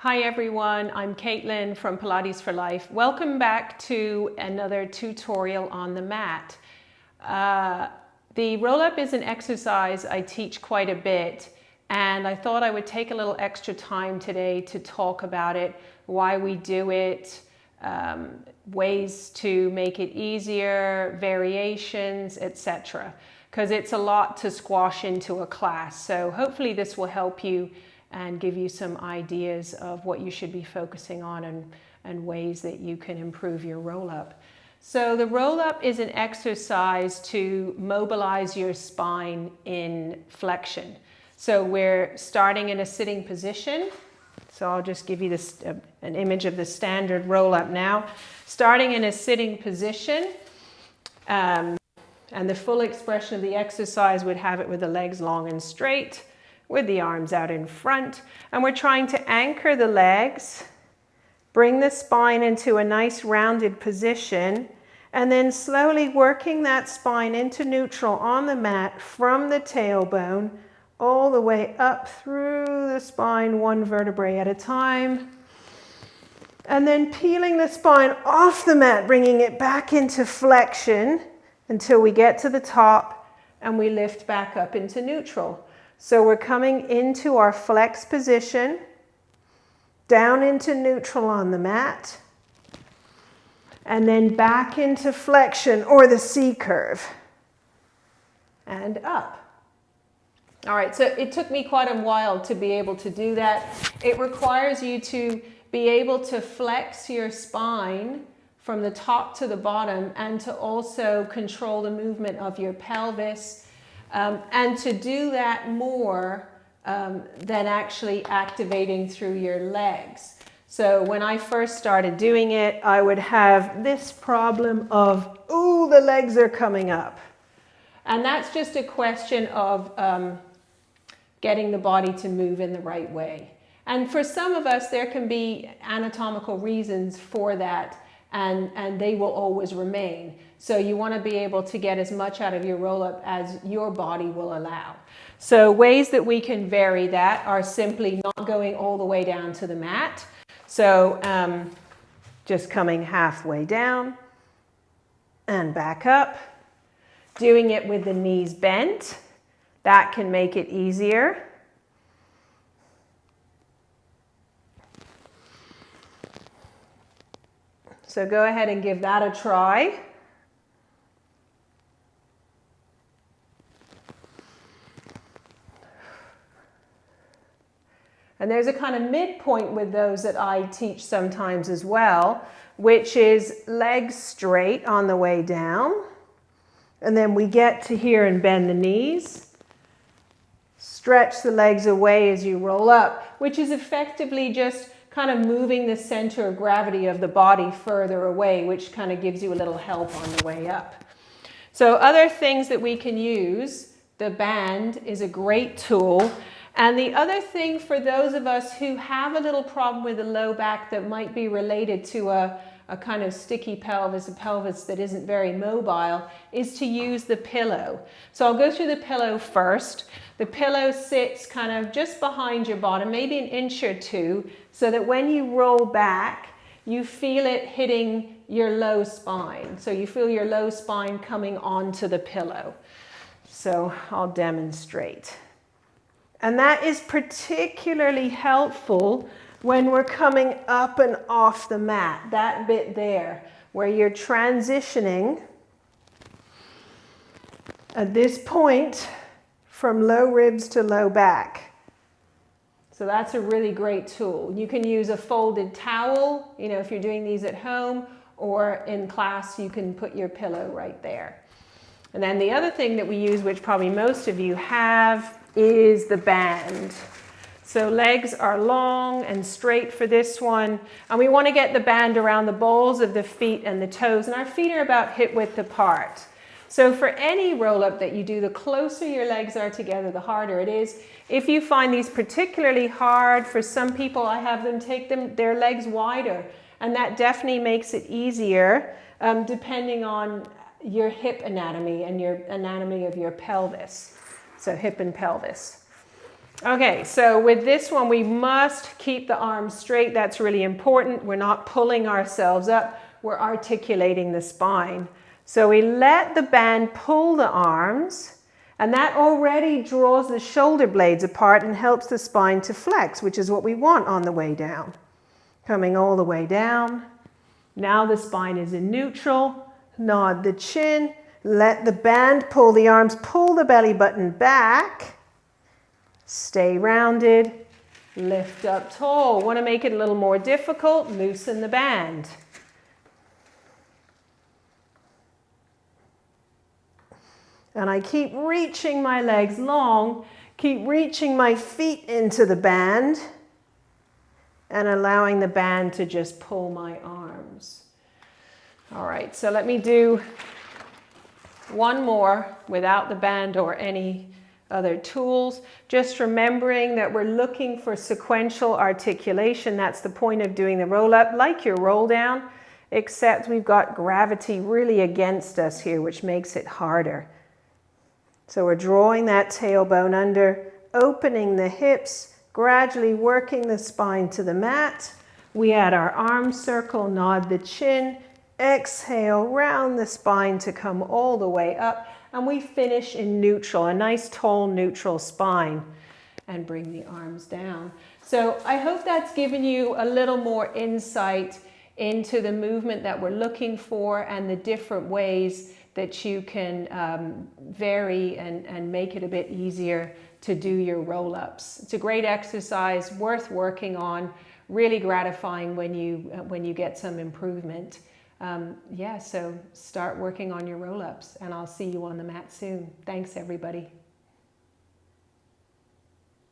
Hi everyone, I'm Caitlin from Pilates for Life. Welcome back to another tutorial on the mat. The roll-up is an exercise I teach quite a bit, and I thought I would take a little extra time today to talk about it, why we do it, ways to make it easier, variations, etc. Because it's a lot to squash into a class. So hopefully this will help you and give you some ideas of what you should be focusing on and ways that you can improve your roll-up. So the roll-up is an exercise to mobilize your spine in flexion. So we're starting in a sitting position. So I'll just give you this, an image of the standard roll-up now. Starting in a sitting position, and the full expression of the exercise would have it with the legs long and straight, with the arms out in front, and we're trying to anchor the legs, bring the spine into a nice rounded position, and then slowly working that spine into neutral on the mat from the tailbone all the way up through the spine, one vertebrae at a time, and then peeling the spine off the mat, bringing it back into flexion until we get to the top and we lift back up into neutral. So we're coming into our flex position, down into neutral on the mat, and then back into flexion or the C curve, and up. All right, so it took me quite a while to be able to do that. It requires you to be able to flex your spine from the top to the bottom and to also control the movement of your pelvis. And to do that more than actually activating through your legs. So when I first started doing it, I would have this problem of, ooh, the legs are coming up. And that's just a question of getting the body to move in the right way. And for some of us, there can be anatomical reasons for that, and they will always remain. So you want to be able to get as much out of your roll-up as your body will allow. So ways that we can vary that are simply not going all the way down to the mat. So just coming halfway down and back up. Doing it with the knees bent. That can make it easier. So go ahead and give that a try. And there's a kind of midpoint with those that I teach sometimes as well, which is legs straight on the way down. And then we get to here and bend the knees. Stretch the legs away as you roll up, which is effectively just kind of moving the center of gravity of the body further away, which kind of gives you a little help on the way up. So other things that we can use, the band is a great tool. And the other thing for those of us who have a little problem with the low back that might be related to a kind of sticky pelvis, a pelvis that isn't very mobile, is to use the pillow. So I'll go through the pillow first. The pillow sits kind of just behind your bottom, maybe an inch or two, so that when you roll back, you feel it hitting your low spine. So you feel your low spine coming onto the pillow. So I'll demonstrate. And that is particularly helpful when we're coming up and off the mat, that bit there, where you're transitioning at this point from low ribs to low back. So that's a really great tool. You can use a folded towel, you know, if you're doing these at home, or in class you can put your pillow right there. And then the other thing that we use, which probably most of you have, is the band. So legs are long and straight for this one, and we want to get the band around the balls of the feet and the toes, and our feet are about hip width apart. So for any roll-up that you do, the closer your legs are together, the harder it is. If you find these particularly hard, for some people I have them take their legs wider, and that definitely makes it easier depending on your hip anatomy and your anatomy of your pelvis. So hip and pelvis. Okay, so with this one, we must keep the arms straight. That's really important. We're not pulling ourselves up. We're articulating the spine. So we let the band pull the arms, and that already draws the shoulder blades apart and helps the spine to flex, which is what we want on the way down. Coming all the way down. Now the spine is in neutral. Nod the chin. Let the band pull the arms. Pull the belly button back. Stay rounded. Lift up tall. Want to make it a little more difficult? Loosen the band. And I keep reaching my legs long, keep reaching my feet into the band and allowing the band to just pull my arms. All right, so let me do one more without the band or any other tools. Just remembering that we're looking for sequential articulation. That's the point of doing the roll up, like your roll down, except we've got gravity really against us here, which makes it harder. So we're drawing that tailbone under, opening the hips, gradually working the spine to the mat. We add our arm circle, nod the chin, exhale, round the spine to come all the way up, and we finish in neutral, a nice tall neutral spine, and bring the arms down. So I hope that's given you a little more insight into the movement that we're looking for and the different ways that you can vary and make it a bit easier to do your roll-ups. It's a great exercise, worth working on, really gratifying when you get some improvement. Yeah, so start working on your roll-ups, and I'll see you on the mat soon. Thanks, everybody.